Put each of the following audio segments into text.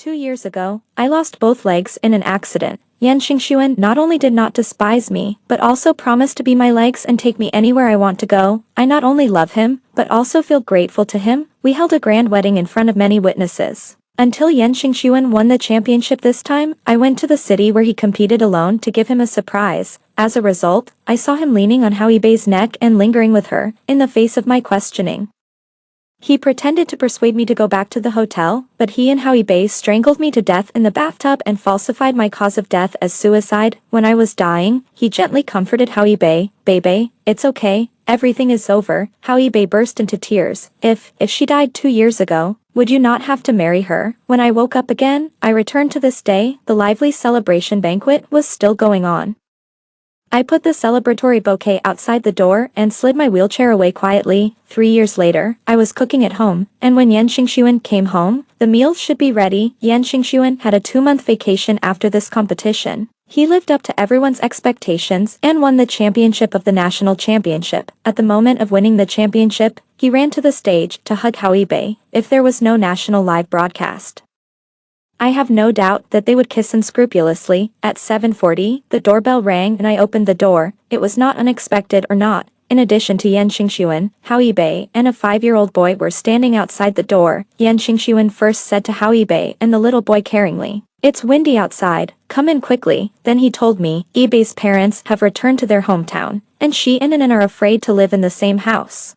2 years ago, I lost both legs in an accident. Yan Xingxuan not only did not despise me, but also promised to be my legs and take me anywhere I want to go. I not only love him, but also feel grateful to him. We held a grand wedding in front of many witnesses. Until Yan Xingxuan won the championship this time, I went to the city where he competed alone to give him a surprise. As a result, I saw him leaning on Howie Bei's neck and lingering with her, in the face of my questioning. He pretended to persuade me to go back to the hotel, but he and Howie Bei strangled me to death in the bathtub and falsified my cause of death as suicide. When I was dying, he gently comforted Howie Bei. Bei, it's okay, everything is over. Howie Bei burst into tears. If she died 2 years ago, would you not have to marry her? When I woke up again, I returned to this day. The lively celebration banquet was still going on. I put the celebratory bouquet outside the door and slid my wheelchair away quietly. 3 years later, I was cooking at home, and when Yan Xingxuan came home, the meals should be ready. Yan Xingxuan had a 2-month vacation after this competition. He lived up to everyone's expectations and won the championship of the national championship. At the moment of winning the championship, he ran to the stage to hug Howie Bei. If there was no national live broadcast, I have no doubt that they would kiss unscrupulously. At 7:40, the doorbell rang and I opened the door. It was not unexpected or not. In addition to Yan Xingxuan, Howie Bei and a 5-year-old boy were standing outside the door. Yan Xingxuan first said to Howie Bei and the little boy caringly, "It's windy outside, come in quickly." Then he told me, Bei's parents have returned to their hometown, and she and Anan are afraid to live in the same house.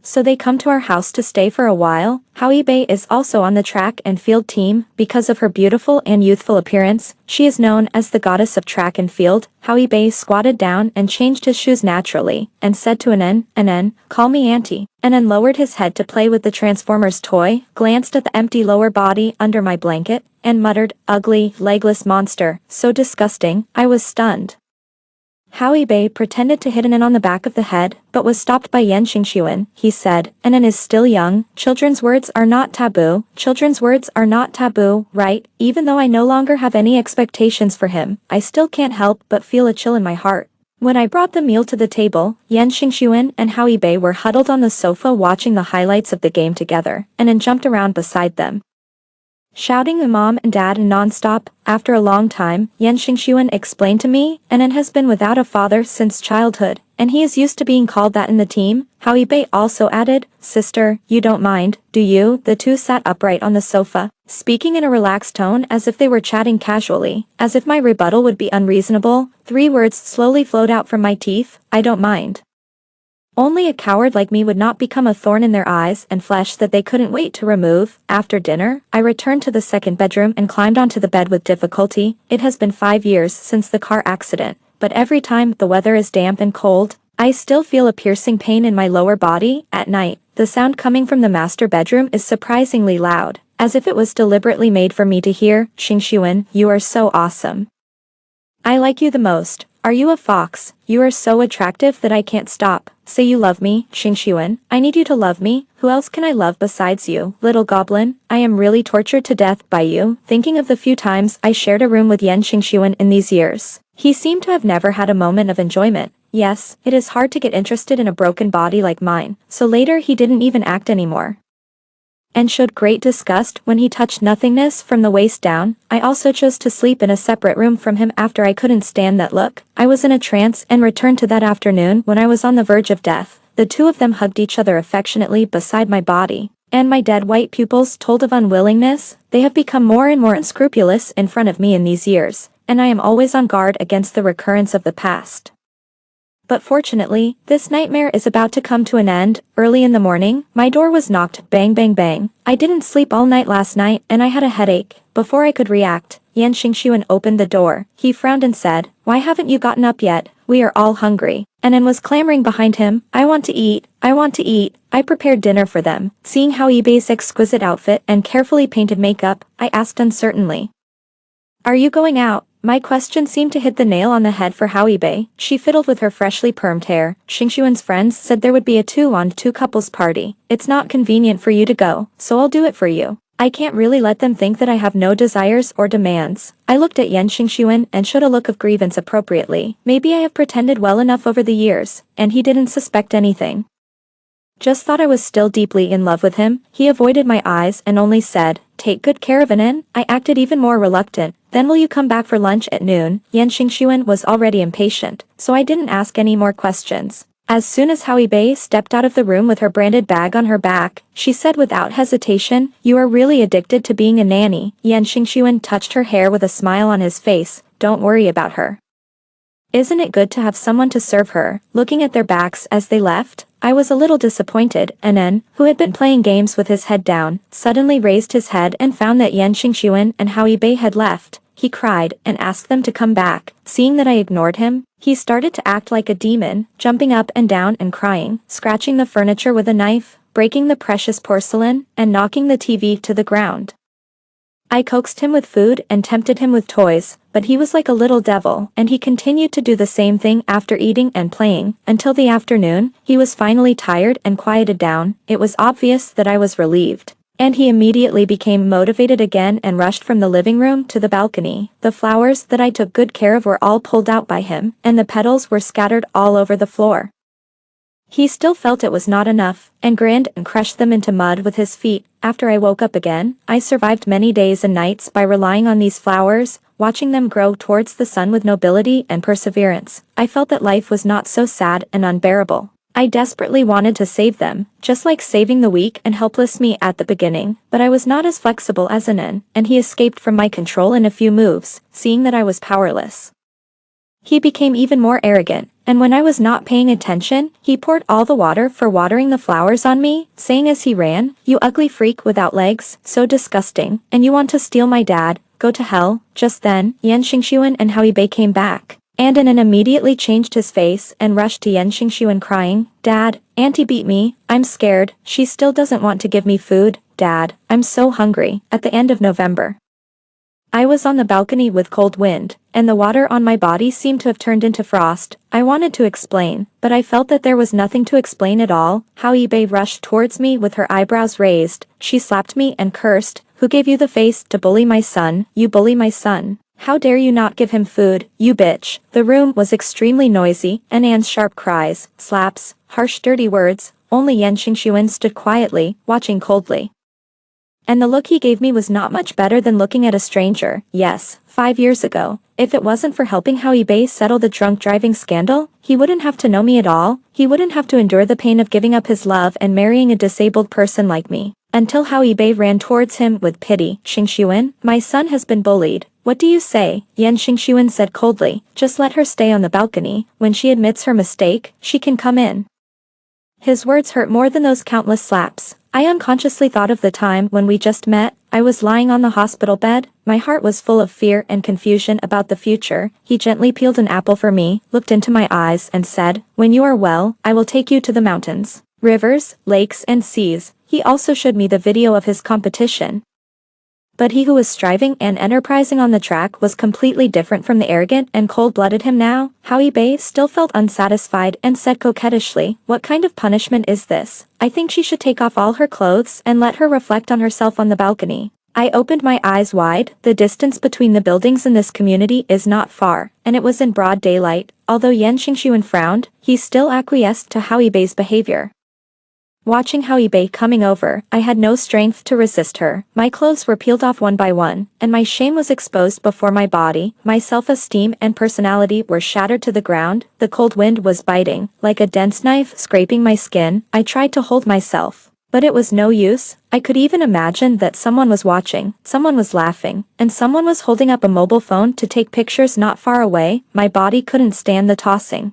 So they come to our house to stay for a while. Howie Bei is also on the track and field team. Because of her beautiful and youthful appearance, she is known as the goddess of track and field. Howie Bei squatted down and changed his shoes naturally, and said to Anan, "Call me auntie." Anan lowered his head to play with the Transformers toy, glanced at the empty lower body under my blanket, and muttered, "Ugly, legless monster, so disgusting." I was stunned. Howie Bei pretended to hit Anan on the back of the head, but was stopped by Yan Xingxuan. He said, "Anan is still young. Children's words are not taboo. Children's words are not taboo, right?" Even though I no longer have any expectations for him, I still can't help but feel a chill in my heart. When I brought the meal to the table, Yan Xingxuan and Howie Bei were huddled on the sofa watching the highlights of the game together, and Anan jumped around beside them, shouting at mom and dad non-stop. After a long time, Yan Xingxuan explained to me, Anan has been without a father since childhood, and he is used to being called that in the team. Howie Bei also added, "Sister, you don't mind, do you?" The two sat upright on the sofa, speaking in a relaxed tone as if they were chatting casually, as if my rebuttal would be unreasonable. 3 words slowly flowed out from my teeth, "I don't mind." Only a coward like me would not become a thorn in their eyes and flesh that they couldn't wait to remove. After dinner, I returned to the second bedroom and climbed onto the bed with difficulty. It has been 5 years since the car accident, but every time the weather is damp and cold, I still feel a piercing pain in my lower body. At night, the sound coming from the master bedroom is surprisingly loud, as if it was deliberately made for me to hear. "Xingxuan, you are so awesome. I like you the most. Are you a fox? You are so attractive that I can't stop. Say you love me, Xingxuan. I need you to love me. Who else can I love besides you, little goblin? I am really tortured to death by you." Thinking of the few times I shared a room with Yan Xingxuan in these years, he seemed to have never had a moment of enjoyment. Yes, it is hard to get interested in a broken body like mine, so later he didn't even act anymore, and showed great disgust when he touched nothingness from the waist down. I also chose to sleep in a separate room from him after I couldn't stand that look. I was in a trance and returned to that afternoon when I was on the verge of death. The two of them hugged each other affectionately beside my body, and my dead white pupils told of unwillingness. They have become more and more unscrupulous in front of me in these years, and I am always on guard against the recurrence of the past. But fortunately, this nightmare is about to come to an end. Early in the morning, my door was knocked. Bang bang bang. I didn't sleep all night last night and I had a headache. Before I could react, Yan Xingxuan opened the door. He frowned and said, "Why haven't you gotten up yet? We are all hungry." Anan was clamoring behind him, "I want to eat, I want to eat." I prepared dinner for them. Seeing Howie Bei's exquisite outfit and carefully painted makeup, I asked uncertainly, "Are you going out?" My question seemed to hit the nail on the head for Howie Bei. She fiddled with her freshly permed hair. Xingxuan's friends said there would be a 2-on-2 couples party. "It's not convenient for you to go, so I'll do it for you. I can't really let them think that I have no desires or demands." I looked at Yan Xingxuan and showed a look of grievance appropriately. Maybe I have pretended well enough over the years, and he didn't suspect anything. Just thought I was still deeply in love with him. He avoided my eyes and only said, "Take good care of Anan." I acted even more reluctant. "Then will you come back for lunch at noon?" Yan Xingxuan was already impatient, so I didn't ask any more questions. As soon as Howie Bei stepped out of the room with her branded bag on her back, she said without hesitation, "You are really addicted to being a nanny." Yan Xingxuan touched her hair with a smile on his face. "Don't worry about her. Isn't it good to have someone to serve her?" Looking at their backs as they left, I was a little disappointed. Anan, who had been playing games with his head down, suddenly raised his head and found that Yan Xingxuan and Howie Bei had left. He cried and asked them to come back. Seeing that I ignored him, he started to act like a demon, jumping up and down and crying, scratching the furniture with a knife, breaking the precious porcelain, and knocking the TV to the ground. I coaxed him with food and tempted him with toys, but he was like a little devil, and he continued to do the same thing after eating and playing. Until the afternoon, he was finally tired and quieted down. It was obvious that I was relieved. And he immediately became motivated again and rushed from the living room to the balcony. The flowers that I took good care of were all pulled out by him, and the petals were scattered all over the floor. He still felt it was not enough, and grinned and crushed them into mud with his feet. After I woke up again, I survived many days and nights by relying on these flowers, watching them grow towards the sun with nobility and perseverance. I felt that life was not so sad and unbearable. I desperately wanted to save them, just like saving the weak and helpless me at the beginning, but I was not as flexible as Anan, and he escaped from my control in a few moves, seeing that I was powerless. He became even more arrogant, and when I was not paying attention, he poured all the water for watering the flowers on me, saying as he ran, "You ugly freak without legs, so disgusting, and you want to steal my dad, go to hell." Just then, Yan Xingxuan and Howie Bei came back, and Anan immediately changed his face and rushed to Yan Xingxuan crying, "Dad, Auntie beat me, I'm scared, she still doesn't want to give me food, Dad, I'm so hungry." At the end of November, I was on the balcony with cold wind, and the water on my body seemed to have turned into frost. I wanted to explain, but I felt that there was nothing to explain at all. Howie Bei rushed towards me with her eyebrows raised. She slapped me and cursed, "Who gave you the face to bully my son? You bully my son. How dare you not give him food, you bitch." The room was extremely noisy, and Anne's sharp cries, slaps, harsh dirty words. Only Yan Xingxuan stood quietly, watching coldly. And the look he gave me was not much better than looking at a stranger. Yes, 5 years ago, if it wasn't for helping Howie Bei settle the drunk driving scandal, he wouldn't have to know me at all. He wouldn't have to endure the pain of giving up his love and marrying a disabled person like me. Until Howie Bei ran towards him with pity. "Xingxuan, my son has been bullied. What do you say?" Yan Xingxuan said coldly, "Just let her stay on the balcony. When she admits her mistake, she can come in." His words hurt more than those countless slaps. I unconsciously thought of the time when we just met. I was lying on the hospital bed. My heart was full of fear and confusion about the future. He gently peeled an apple for me, looked into my eyes and said, "When you are well, I will take you to the mountains, rivers, lakes and seas." He also showed me the video of his competition. But he who was striving and enterprising on the track was completely different from the arrogant and cold-blooded him now. Howie Bei still felt unsatisfied and said coquettishly, "What kind of punishment is this? I think she should take off all her clothes and let her reflect on herself on the balcony." I opened my eyes wide. The distance between the buildings in this community is not far, and it was in broad daylight. Although Yan Xingxuan frowned, he still acquiesced to Howie Bei's behavior. Watching Howie Bei coming over, I had no strength to resist her. My clothes were peeled off one by one, and my shame was exposed before my body. My self-esteem and personality were shattered to the ground. The cold wind was biting, like a dense knife scraping my skin. I tried to hold myself, but it was no use. I could even imagine that someone was watching, someone was laughing, and someone was holding up a mobile phone to take pictures not far away. My body couldn't stand the tossing.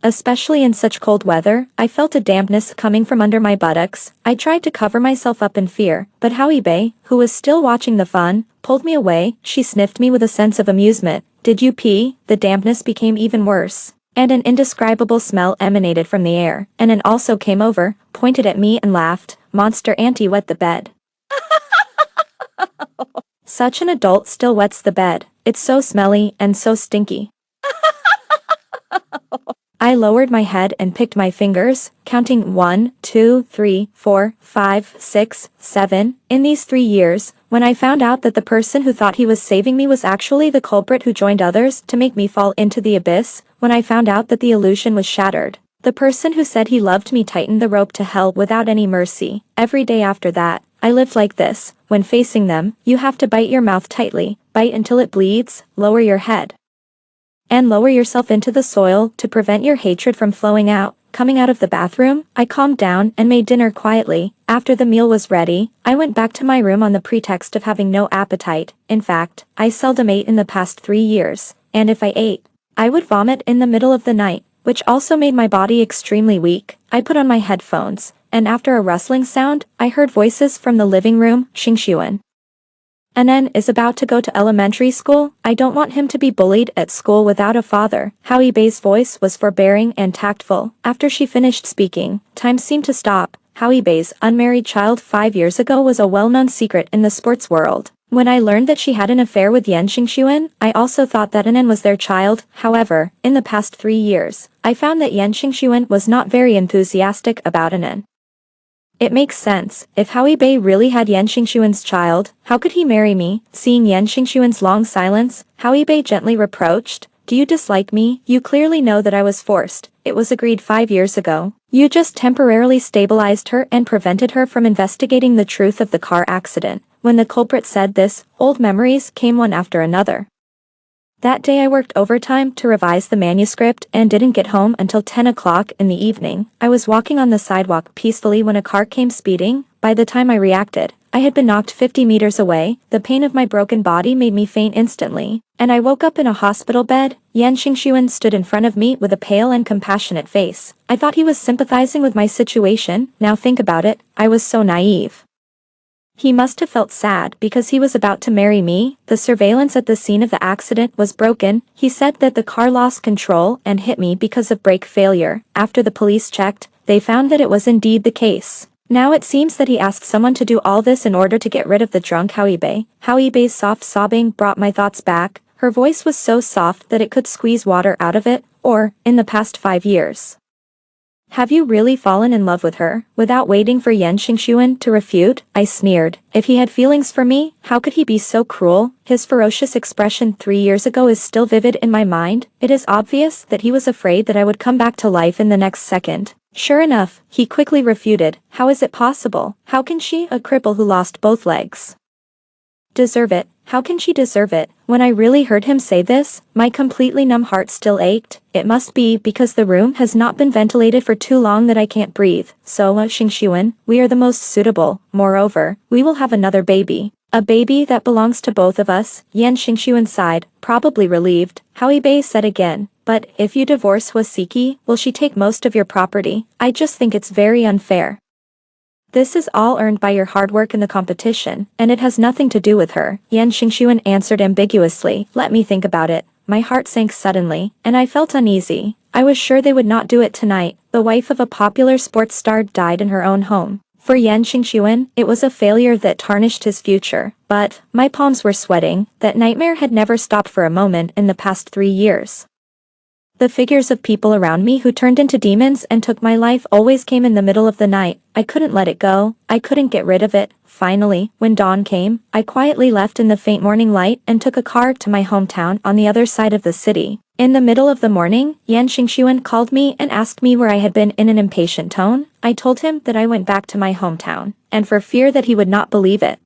Especially in such cold weather, I felt a dampness coming from under my buttocks. I tried to cover myself up in fear, but Howie Bei, who was still watching the fun, pulled me away. She sniffed me with a sense of amusement. "Did you pee?" The dampness became even worse, and an indescribable smell emanated from the air. And Anne also came over, pointed at me and laughed. "Monster auntie wet the bed." Such an adult still wets the bed. It's so smelly and so stinky. I lowered my head and picked my fingers, counting 1, 2, 3, 4, 5, 6, 7. In these 3 years, when I found out that the person who thought he was saving me was actually the culprit who joined others to make me fall into the abyss, when I found out that the illusion was shattered, The person who said he loved me tightened the rope to hell without any mercy. Every day after that, I lived like this. When facing them, you have to bite your mouth tightly, bite until it bleeds, lower your head, and lower yourself into the soil to prevent your hatred from flowing out. Coming out of the bathroom, I calmed down and made dinner quietly. After the meal was ready, I went back to my room on the pretext of having no appetite. In fact, I seldom ate in the past 3 years, and if I ate, I would vomit in the middle of the night, which also made my body extremely weak. I put on my headphones, and after a rustling sound, I heard voices from the living room. Xingxuan Anen is about to go to elementary school. I don't want him to be bullied at school without a father. Hao Yibei's voice was forbearing and tactful. After she finished speaking, time seemed to stop. Hao Yibei's unmarried child 5 years ago was a well-known secret in the sports world. When I learned that she had an affair with Yan Xingxuan, I also thought that Anen was their child. However, in the past 3 years, I found that Yan Xingxuan was not very enthusiastic about Anen. It makes sense. If Hao Yibei really had Yan Xingxuan's child, how could he marry me? Seeing Yan Xingxuan's long silence, Hao Yibei gently reproached, "Do you dislike me? You clearly know that I was forced. It was agreed 5 years ago. You just temporarily stabilized her and prevented her from investigating the truth of the car accident." When the culprit said this, old memories came one after another. That day I worked overtime to revise the manuscript and didn't get home until 10 o'clock in the evening. I was walking on the sidewalk peacefully when a car came speeding. By the time I reacted, I had been knocked 50 meters away. The pain of my broken body made me faint instantly, and I woke up in a hospital bed. Yan Xingxuan stood in front of me with a pale and compassionate face. I thought he was sympathizing with my situation. Now think about it, I was so naive. He must have felt sad because he was about to marry me. The surveillance at the scene of the accident was broken. He said that the car lost control and hit me because of brake failure. After the police checked, they found that it was indeed the case. Now it seems that he asked someone to do all this in order to get rid of the drunk Hao Yibei. Hao Yibei's soft sobbing brought my thoughts back. Her voice was so soft that it could squeeze water out of it. Or, in the past 5 years. Have you really fallen in love with her? Without waiting for Yan Xingxuan to refute, I sneered. If he had feelings for me, how could he be so cruel? His ferocious expression 3 years ago is still vivid in my mind. It is obvious that he was afraid that I would come back to life in the next second. Sure enough, he quickly refuted. How is it possible? How can she, a cripple who lost both legs, deserve it? How can she deserve it? When I really heard him say this, my completely numb heart still ached. It must be because the room has not been ventilated for too long that I can't breathe. So, Xingxuan, we are the most suitable. Moreover, we will have another baby. A baby that belongs to both of us. Yan Xingxuan sighed, probably relieved. Hao Yibei said again, but if you divorce Wasiki, will she take most of your property? I just think it's very unfair. This is all earned by your hard work in the competition, and it has nothing to do with her. Yan Xingxuan answered ambiguously. Let me think about it. My heart sank suddenly, and I felt uneasy. I was sure they would not do it tonight. The wife of a popular sports star died in her own home. For Yan Xingxuan, it was a failure that tarnished his future. But, my palms were sweating. That nightmare had never stopped for a moment in the past 3 years. The figures of people around me who turned into demons and took my life always came in the middle of the night. I couldn't let it go. I couldn't get rid of it. Finally, when dawn came, I quietly left in the faint morning light and took a car to my hometown on the other side of the city. In the middle of the morning, Yan Xingxuan called me and asked me where I had been in an impatient tone. I told him that I went back to my hometown, and for fear that he would not believe it,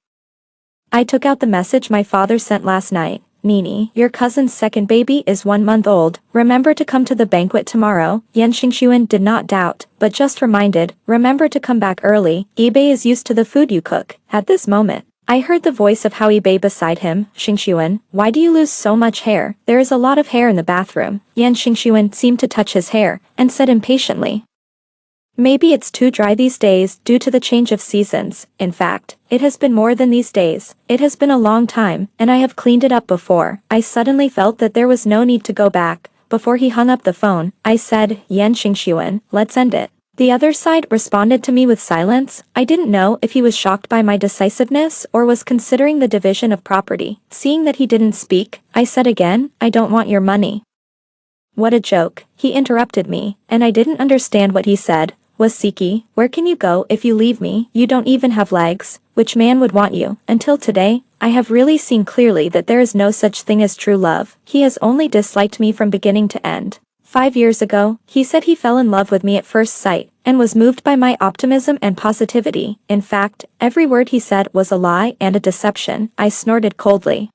I took out the message my father sent last night. Nini, your cousin's second baby is 1 month old. Remember to come to the banquet tomorrow. Yan Xingxuan did not doubt, but just reminded, remember to come back early. Yibei is used to the food you cook. At this moment, I heard the voice of Hao Yibei beside him. Xingxuan, why do you lose so much hair? There is a lot of hair in the bathroom. Yan Xingxuan seemed to touch his hair, and said impatiently, maybe it's too dry these days due to the change of seasons. In fact, it has been more than these days. It has been a long time, and I have cleaned it up before. I suddenly felt that there was no need to go back. Before he hung up the phone, I said, Yan Xingxuan, let's end it. The other side responded to me with silence. I didn't know if he was shocked by my decisiveness or was considering the division of property. Seeing that he didn't speak, I said again, I don't want your money. What a joke. He interrupted me, and I didn't understand what he said. Wasiki, where can you go if you leave me? You don't even have legs. Which man would want you? Until today, I have really seen clearly that there is no such thing as true love. He has only disliked me from beginning to end. 5 years ago, he said he fell in love with me at first sight, and was moved by my optimism and positivity. In fact, every word he said was a lie and a deception. I snorted coldly.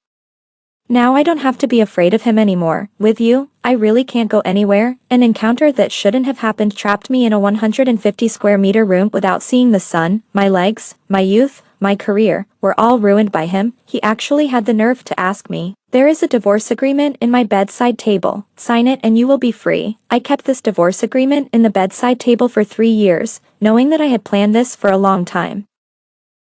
Now I don't have to be afraid of him anymore. With you, I really can't go anywhere. An encounter that shouldn't have happened trapped me in a 150 square meter room without seeing the sun. My legs, my youth, my career, were all ruined by him. He actually had the nerve to ask me, "There is a divorce agreement in my bedside table. Sign it and you will be free." I kept this divorce agreement in the bedside table for 3 years, knowing that I had planned this for a long time.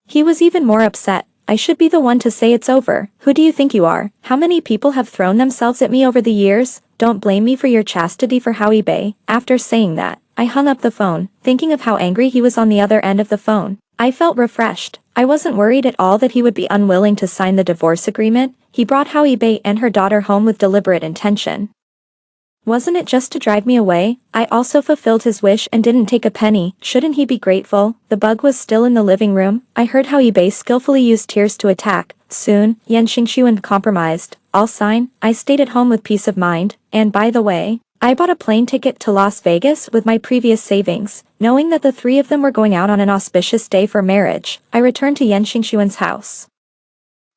He was even more upset. I should be the one to say it's over. Who do you think you are? How many people have thrown themselves at me over the years? Don't blame me for your chastity for Howie Bae. After saying that, I hung up the phone, thinking of how angry he was on the other end of the phone. I felt refreshed. I wasn't worried at all that he would be unwilling to sign the divorce agreement. He brought Howie Bae and her daughter home with deliberate intention. Wasn't it just to drive me away? I also fulfilled his wish and didn't take a penny. Shouldn't he be grateful? The bug was still in the living room. I heard how Bae skillfully used tears to attack. Soon, Yan Xingxuan compromised. I'll sign. I stayed at home with peace of mind. And by the way, I bought a plane ticket to Las Vegas with my previous savings. Knowing that the three of them were going out on an auspicious day for marriage, I returned to Yan Xingxuan's house.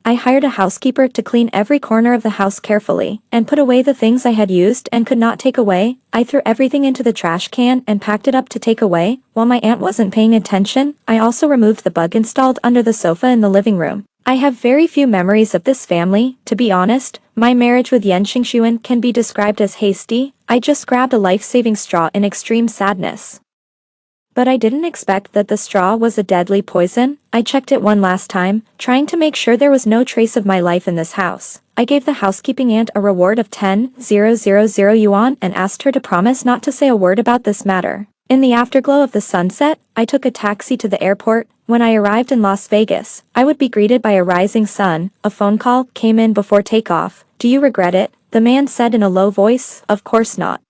I hired a housekeeper to clean every corner of the house carefully, and put away the things I had used and could not take away. I threw everything into the trash can and packed it up to take away. While my aunt wasn't paying attention, I also removed the bug installed under the sofa in the living room. I have very few memories of this family. To be honest, my marriage with Yan Xingxuan can be described as hasty. I just grabbed a life-saving straw in extreme sadness. But I didn't expect that the straw was a deadly poison. I checked it one last time, trying to make sure there was no trace of my life in this house. I gave the housekeeping aunt a reward of 10,000 yuan and asked her to promise not to say a word about this matter. In the afterglow of the sunset, I took a taxi to the airport. When I arrived in Las Vegas, I would be greeted by a rising sun. A phone call came in before takeoff. "Do you regret it?" the man said in a low voice. "Of course not."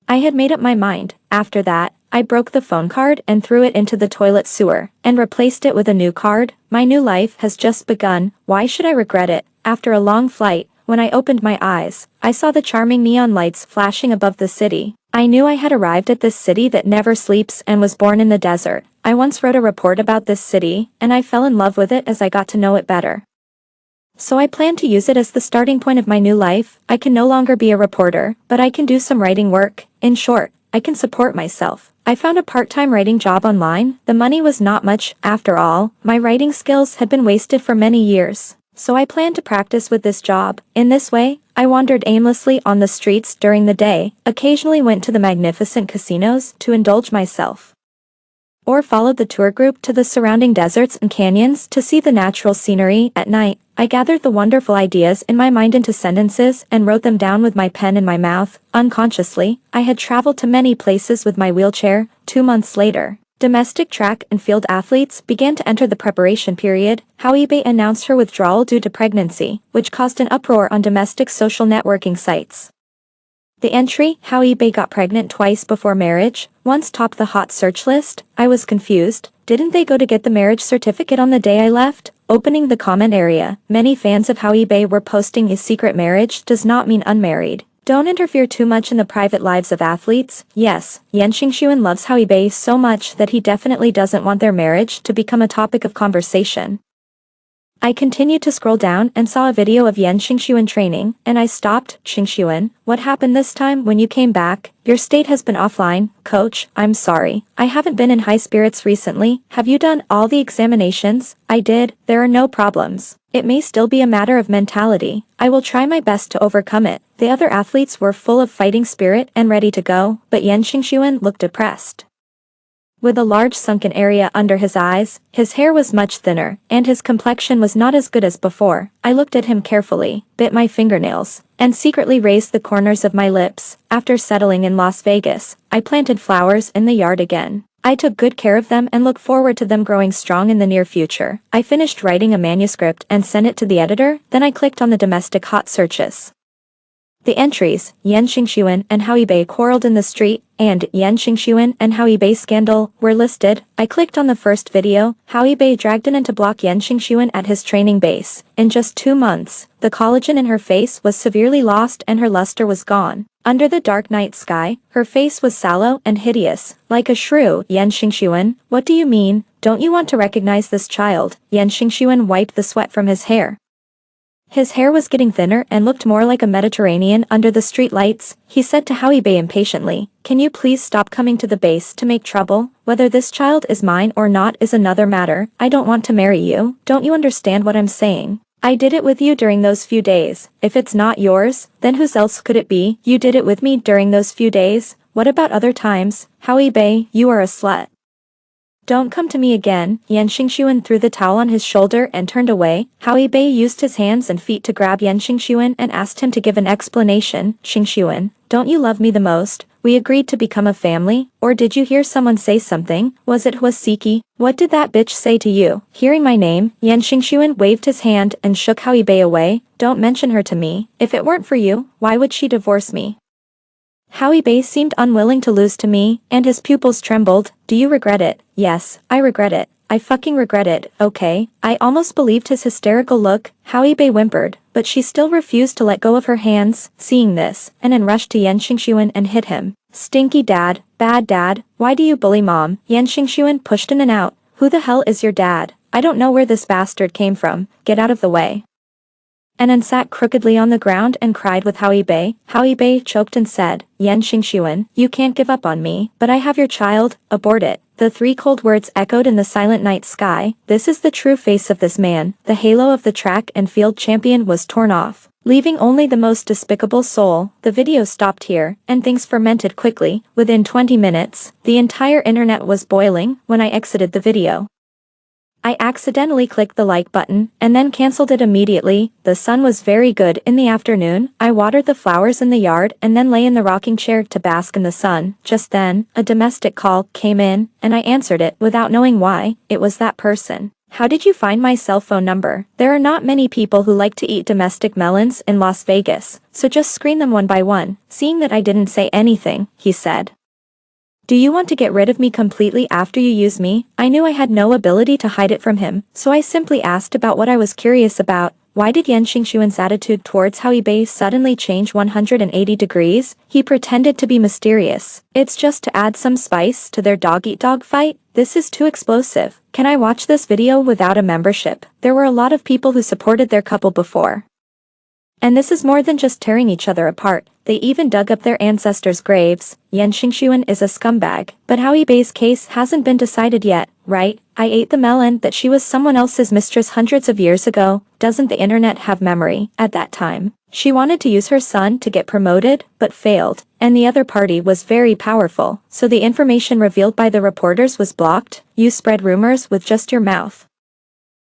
I had made up my mind. After that, I broke the phone card and threw it into the toilet sewer, and replaced it with a new card. My new life has just begun. Why should I regret it? After a long flight, when I opened my eyes, I saw the charming neon lights flashing above the city. I knew I had arrived at this city that never sleeps and was born in the desert. I once wrote a report about this city, and I fell in love with it as I got to know it better. So I plan to use it as the starting point of my new life. I can no longer be a reporter, but I can do some writing work. In short, I can support myself. I found a part-time writing job online. The money was not much. After all, my writing skills had been wasted for many years. So I planned to practice with this job. In this way, I wandered aimlessly on the streets during the day, occasionally went to the magnificent casinos to indulge myself, or followed the tour group to the surrounding deserts and canyons to see the natural scenery. At night, I gathered the wonderful ideas in my mind into sentences and wrote them down with my pen in my mouth. Unconsciously, I had traveled to many places with my wheelchair. 2 months later, domestic track and field athletes began to enter the preparation period. Howie Bae announced her withdrawal due to pregnancy, which caused an uproar on domestic social networking sites. The entry, "Howie Bae got pregnant twice before marriage," once topped the hot search list. I was confused. Didn't they go to get the marriage certificate on the day I left? Opening the comment area, many fans of Howie Bae were posting his secret marriage does not mean unmarried. Don't interfere too much in the private lives of athletes. Yes, Yan Xingxuan loves Howie Bae so much that he definitely doesn't want their marriage to become a topic of conversation. I continued to scroll down and saw a video of Yan Xingxuan training, and I stopped. "Xingxuan, what happened this time when you came back? Your state has been offline." "Coach, I'm sorry. I haven't been in high spirits recently." "Have you done all the examinations?" "I did. There are no problems. It may still be a matter of mentality. I will try my best to overcome it." The other athletes were full of fighting spirit and ready to go, but Yan Xingxuan looked depressed. With a large sunken area under his eyes, his hair was much thinner, and his complexion was not as good as before. I looked at him carefully, bit my fingernails, and secretly raised the corners of my lips. After settling in Las Vegas, I planted flowers in the yard again. I took good care of them and look forward to them growing strong in the near future. I finished writing a manuscript and sent it to the editor, then I clicked on the domestic hot searches. The entries, Yan Xingxuan and Howie Bae quarreled in the street, and Yan Xingxuan and Howie Bae scandal were listed. I clicked on the first video. Howie Bae dragged in to block Yan Xingxuan at his training base. In just 2 months, the collagen in her face was severely lost and her luster was gone. Under the dark night sky, her face was sallow and hideous, like a shrew. Yan Xingxuan, what do you mean? Don't you want to recognize this child? Yan Xingxuan wiped the sweat from his hair. His hair was getting thinner and looked more like a Mediterranean under the street lights. He said to Howie Bei impatiently, "Can you please stop coming to the base to make trouble? Whether this child is mine or not is another matter. I don't want to marry you. Don't you understand what I'm saying? I did it with you during those few days. If it's not yours, then whose else could it be? You did it with me during those few days. What about other times? Howie Bei, you are a slut. Don't come to me again." Yan Xingxuan threw the towel on his shoulder and turned away. Howie Bei used his hands and feet to grab Yan Xingxuan and asked him to give an explanation. "Xingxuan, don't you love me the most? We agreed to become a family, or did you hear someone say something? Was it Huasiki? What did that bitch say to you?" Hearing my name, Yan Xingxuan waved his hand and shook Howie Bei away. "Don't mention her to me. If it weren't for you, why would she divorce me?" Howie Bei seemed unwilling to lose to me, and his pupils trembled. "Do you regret it?" "Yes, I regret it. I fucking regret it." "Okay." I almost believed his hysterical look. Howie Bei whimpered, but she still refused to let go of her hands. Seeing this, Anan rushed to Yan Xingxuan and hit him. "Stinky dad, bad dad, why do you bully mom?" Yan Xingxuan pushed Anan out. "Who the hell is your dad? I don't know where this bastard came from. Get out of the way." Anan sat crookedly on the ground and cried with Howie Bei. Howie Bei choked and said, "Yan Xingxuan, you can't give up on me, but I have your child, abort it." The three cold words echoed in the silent night sky. This is the true face of this man. The halo of the track and field champion was torn off, leaving only the most despicable soul. The video stopped here, and things fermented quickly. Within 20 minutes, the entire internet was boiling. When I exited the video, I accidentally clicked the like button, and then cancelled it immediately. The sun was very good in the afternoon. I watered the flowers in the yard and then lay in the rocking chair to bask in the sun. Just then, a domestic call came in, and I answered it without knowing why. It was that person. "How did you find my cell phone number? There are not many people who like to eat domestic melons in Las Vegas, so just screen them one by one." Seeing that I didn't say anything, he said, "Do you want to get rid of me completely after you use me?" I knew I had no ability to hide it from him, so I simply asked about what I was curious about. Why did Yan Xingxuan's attitude towards Howie Bei suddenly change 180 degrees? He pretended to be mysterious. "It's just to add some spice to their dog-eat-dog fight. This is too explosive. Can I watch this video without a membership?" There were a lot of people who supported their couple before. And this is more than just tearing each other apart. They even dug up their ancestors' graves. Yan Xingxuan is a scumbag. But Howie Bei's case hasn't been decided yet, right? I ate the melon that she was someone else's mistress hundreds of years ago. Doesn't the internet have memory? At that time, she wanted to use her son to get promoted, but failed. And the other party was very powerful, so the information revealed by the reporters was blocked. You spread rumors with just your mouth.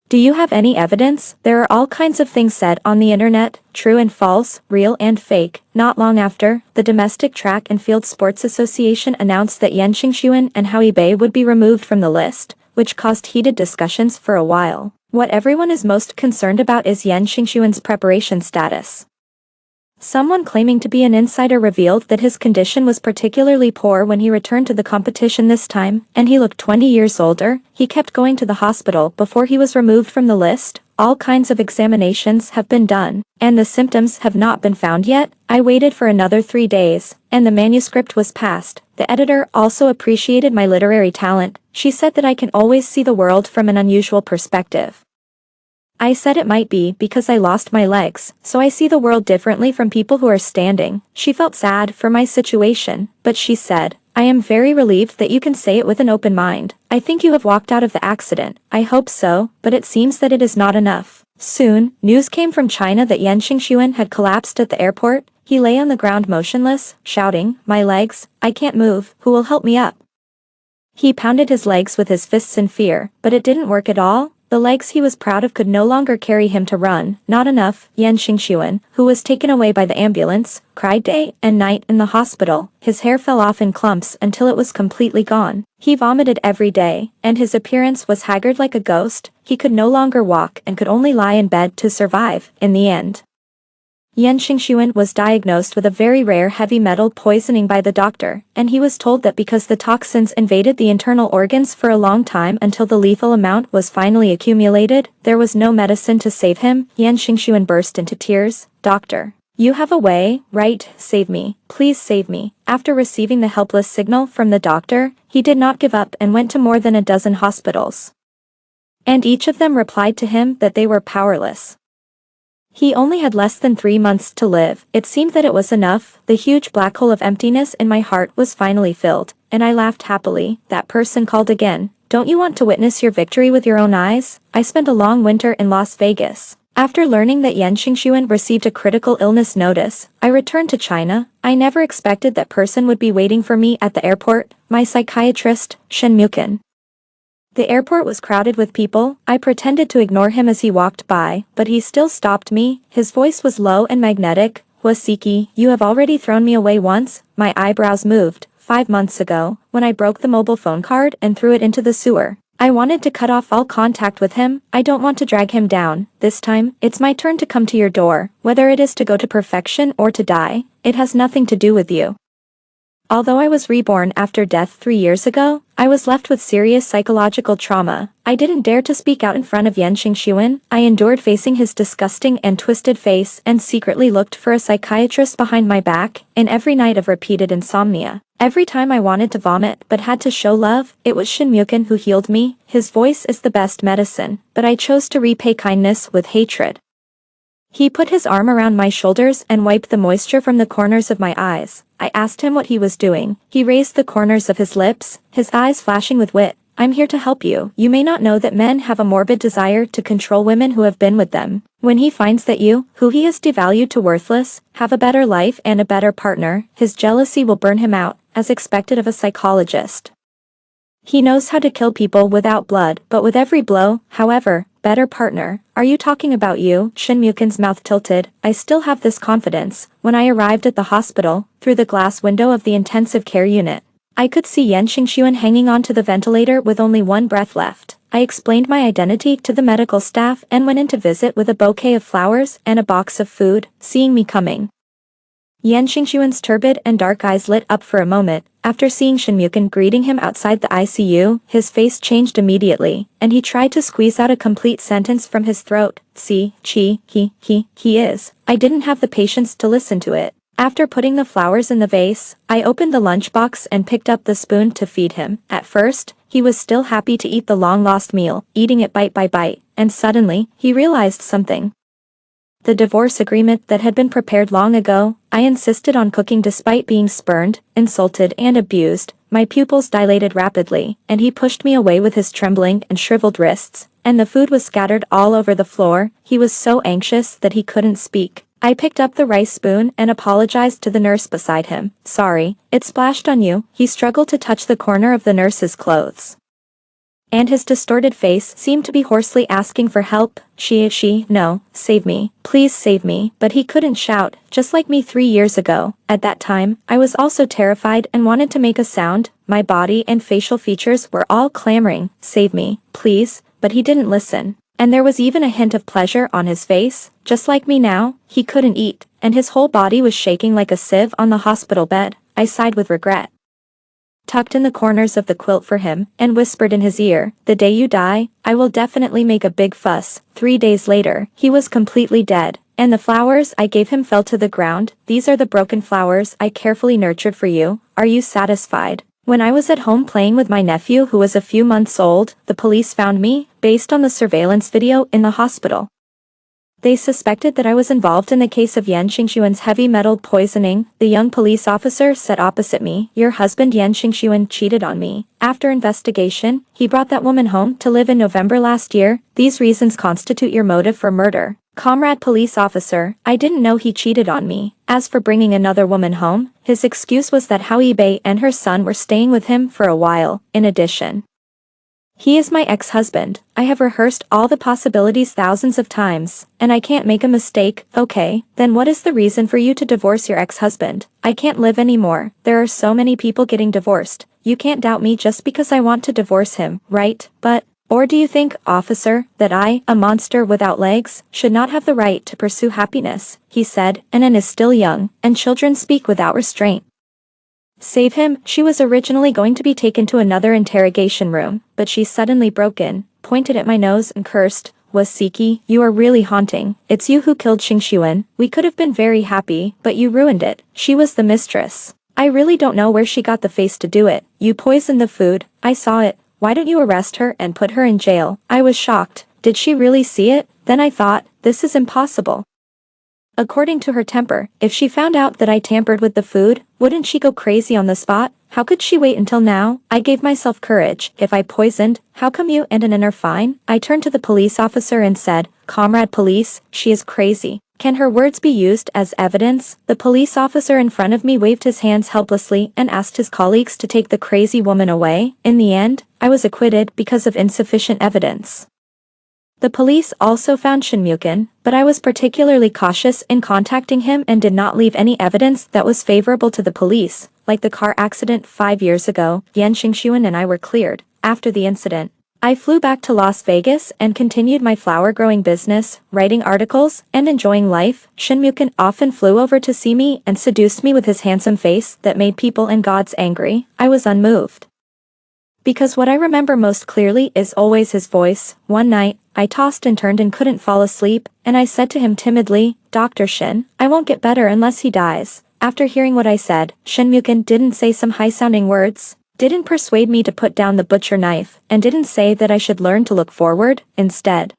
Do you have any evidence? There are all kinds of things said on the internet, true and false, real and fake. Not long after, the Domestic Track and Field Sports Association announced that Yan Xingxuan and Howie Bei would be removed from the list, which caused heated discussions for a while. What everyone is most concerned about is Yan Xingxuan's preparation status. Someone claiming to be an insider revealed that his condition was particularly poor when he returned to the competition this time, and he looked 20 years older. He kept going to the hospital before he was removed from the list. All kinds of examinations have been done, and the symptoms have not been found yet. I waited for another 3 days, and the manuscript was passed. The editor also appreciated my literary talent. She said that I can always see the world from an unusual perspective. I said it might be because I lost my legs, so I see the world differently from people who are standing. She felt sad for my situation, but she said, "I am very relieved that you can say it with an open mind. I think you have walked out of the accident." I hope so, but it seems that it is not enough. Soon, news came from China that Yan Xingxuan had collapsed at the airport. He lay on the ground motionless, shouting, "My legs, I can't move, who will help me up?" He pounded his legs with his fists in fear, but it didn't work at all. The legs he was proud of could no longer carry him to run. Not enough. Yan Xingxuan, who was taken away by the ambulance, cried day and night in the hospital. His hair fell off in clumps until it was completely gone. He vomited every day, and his appearance was haggard like a ghost. He could no longer walk and could only lie in bed to survive. In the end, Yan Xingxuan was diagnosed with a very rare heavy metal poisoning by the doctor, and he was told that because the toxins invaded the internal organs for a long time until the lethal amount was finally accumulated, there was no medicine to save him. Yan Xingxuan burst into tears. "Doctor, You have a way, right? Save me. Please save me. After receiving the helpless signal from the doctor, he did not give up and went to more than a dozen hospitals. And each of them replied to him that they were powerless. He only had less than 3 months to live. It seemed that it was enough. The huge black hole of emptiness in my heart was finally filled, and I laughed happily. That person called again. Don't you want to witness your victory with your own eyes? I spent a long winter in Las Vegas. After learning that Yan Xingxuan received a critical illness notice, I returned to China. I never expected that person would be waiting for me at the airport, my psychiatrist, Shen Mukin. The airport was crowded with people. I pretended to ignore him as he walked by, but he still stopped me. His voice was low and magnetic. Wasiki, you have already thrown me away once. My eyebrows moved. 5 months ago, when I broke the mobile phone card and threw it into the sewer. I wanted to cut off all contact with him. I don't want to drag him down. This time, it's my turn to come to your door. Whether it is to go to perfection or to die, it has nothing to do with you. Although I was reborn after death 3 years ago, I was left with serious psychological trauma. I didn't dare to speak out in front of Yan Xingxuan. I endured facing his disgusting and twisted face and secretly looked for a psychiatrist behind my back, in every night of repeated insomnia. Every time I wanted to vomit but had to show love, it was Shen Mukin who healed me. His voice is the best medicine, but I chose to repay kindness with hatred. He put his arm around my shoulders and wiped the moisture from the corners of my eyes. I asked him what he was doing. He raised the corners of his lips, his eyes flashing with wit. I'm here to help you. You may not know that men have a morbid desire to control women who have been with them. When he finds that you, who he has devalued to worthless, have a better life and a better partner, his jealousy will burn him out, as expected of a psychologist. He knows how to kill people without blood, but with every blow. However, better partner. Are you talking about you? Shen Mukin's mouth tilted. I still have this confidence. When I arrived at the hospital, through the glass window of the intensive care unit, I could see Yan Xingxuan hanging onto the ventilator with only one breath left. I explained my identity to the medical staff and went in to visit with a bouquet of flowers and a box of food. Seeing me coming, Yan Xingxuan's turbid and dark eyes lit up for a moment. After seeing Shen Mukin greeting him outside the ICU, his face changed immediately, and he tried to squeeze out a complete sentence from his throat. See, he is. I didn't have the patience to listen to it. After putting the flowers in the vase, I opened the lunchbox and picked up the spoon to feed him. At first, he was still happy to eat the long-lost meal, eating it bite by bite, and suddenly, he realized something. The divorce agreement that had been prepared long ago. I insisted on cooking despite being spurned, insulted and abused. My pupils dilated rapidly, and he pushed me away with his trembling and shriveled wrists, and the food was scattered all over the floor. He was so anxious that he couldn't speak. I picked up the rice spoon and apologized to the nurse beside him. Sorry, it splashed on you. He struggled to touch the corner of the nurse's clothes, and his distorted face seemed to be hoarsely asking for help. No, save me, please save me. But he couldn't shout, just like me 3 years ago. At that time, I was also terrified and wanted to make a sound. My body and facial features were all clamoring, save me, please, but he didn't listen. And there was even a hint of pleasure on his face. Just like me now, he couldn't eat, and his whole body was shaking like a sieve on the hospital bed. I sighed with regret, tucked in the corners of the quilt for him, and whispered in his ear, the day you die, I will definitely make a big fuss. 3 days later, he was completely dead, and the flowers I gave him fell to the ground. These are the broken flowers I carefully nurtured for you. Are you satisfied? When I was at home playing with my nephew who was a few months old, the police found me, based on the surveillance video in the hospital. They suspected that I was involved in the case of Yan Xingxuan's heavy metal poisoning. The young police officer sat opposite me. Your husband Yan Xingxuan cheated on me. After investigation, he brought that woman home to live in November last year. These reasons constitute your motive for murder. Comrade police officer, I didn't know he cheated on me. As for bringing another woman home, his excuse was that Hao Yibei and her son were staying with him for a while. In addition, he is my ex-husband. I have rehearsed all the possibilities thousands of times, and I can't make a mistake. Okay, then what is the reason for you to divorce your ex-husband? I can't live anymore. There are so many people getting divorced. You can't doubt me just because I want to divorce him, right? But, or do you think, officer, that I, a monster without legs, should not have the right to pursue happiness? He said, Anan is still young, and children speak without restraint. Save him. She was originally going to be taken to another interrogation room, but she suddenly broke in, pointed at my nose and cursed. was Siki, you are really haunting. It's you who killed Xingxuan. We could have been very happy, but you ruined it. She was the mistress. I really don't know where she got the face to do it. You poisoned the food. I saw it. Why don't you arrest her and put her in jail? I was shocked. Did she really see it? Then I thought, this is impossible. According to her temper, if she found out that I tampered with the food, wouldn't she go crazy on the spot? How could she wait until now? I gave myself courage. If I poisoned, how come you and Anan are fine? I turned to the police officer and said, Comrade Police, she is crazy. Can her words be used as evidence? The police officer in front of me waved his hands helplessly and asked his colleagues to take the crazy woman away. In the end, I was acquitted because of insufficient evidence. The police also found Shinmukun, but I was particularly cautious in contacting him and did not leave any evidence that was favorable to the police. Like the car accident 5 years ago, Yan Xingxuan and I were cleared. After the incident, I flew back to Las Vegas and continued my flower-growing business, writing articles, and enjoying life. Shinmukun often flew over to see me and seduced me with his handsome face that made people and gods angry. I was unmoved. Because what I remember most clearly is always his voice. One night, I tossed and turned and couldn't fall asleep, and I said to him timidly, Dr. Shin, I won't get better unless he dies. After hearing what I said, Shinmukun didn't say some high-sounding words, didn't persuade me to put down the butcher knife, and didn't say that I should learn to look forward. Instead,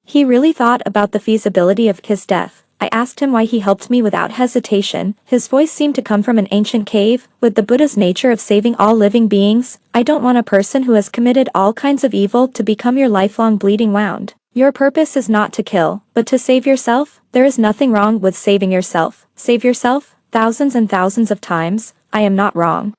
he really thought about the feasibility of his death. I asked him why he helped me without hesitation. His voice seemed to come from an ancient cave, with the Buddha's nature of saving all living beings. I don't want a person who has committed all kinds of evil to become your lifelong bleeding wound. Your purpose is not to kill, but to save yourself. There is nothing wrong with saving yourself. Save yourself, thousands and thousands of times. I am not wrong.